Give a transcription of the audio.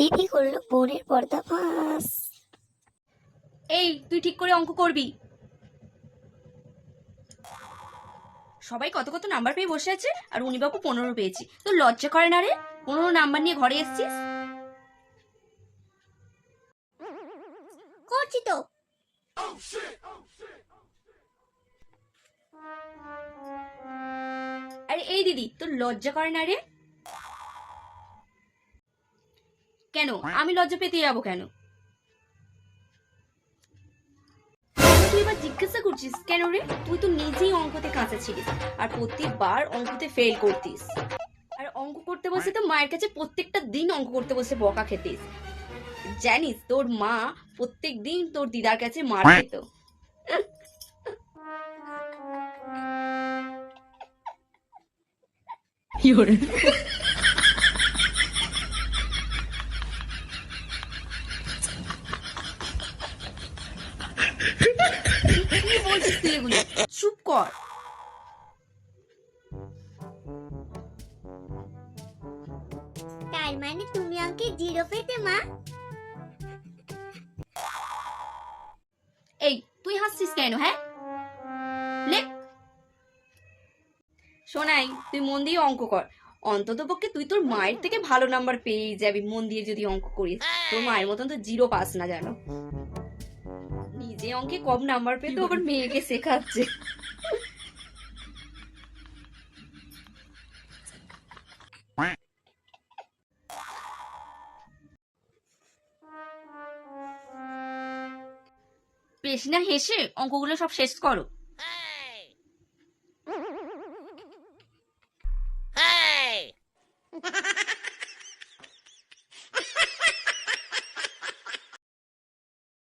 দিদি করলো বোনের পর্দাফাঁস। এই তুই ঠিক করে অঙ্ক করবি। সবাই কত কত নাম্বার পেয়ে বসে আছে আর উনি বাবু 15 পেয়েছি। তো লজ্জা করে না রে? 15 নাম্বার নিয়ে ঘরে এসেছিস। করছি তো। আরে এই দিদি, তোর লজ্জা করে না রে? কেন আমি লজ্জা পেতে যাবো কেন? তুই এবার জিজ্ঞাসা করছিস কেন রে? তুই তো নিজেই অঙ্কতে কাঁচা ছিলিস আর প্রত্যেকবার অঙ্কতে ফেল করতিস। আর অঙ্ক করতে বসে তো মায়ের কাছে প্রত্যেকটা দিন অঙ্ক করতে বসে বকা খেতিস। জানিস তোর মা প্রত্যেক দিন তোর দিদার কাছে মার খেত। কি বলছিস তুই এগুলো? চুপ কর। তার মানে তুমি অঙ্কে 0 পেতে মা? এই তুই হাসছিস কেন? হ্যাঁ, লেখ। শোনাই, তুই মন দিয়ে অঙ্ক কর। অন্তত পক্ষে তুই তোর মায়ের থেকে ভালো নাম্বার পেয়ে যাবি মন দিয়ে যদি অঙ্ক করিস। তোর মায়ের মতন তো 0 পাস না জানো। নিজে অঙ্কে কম নাম্বার পেয়ে তো আবার মেয়েকে শেখাচ্ছে। বেশি না হেসে অঙ্কগুলো সব শেষ করো।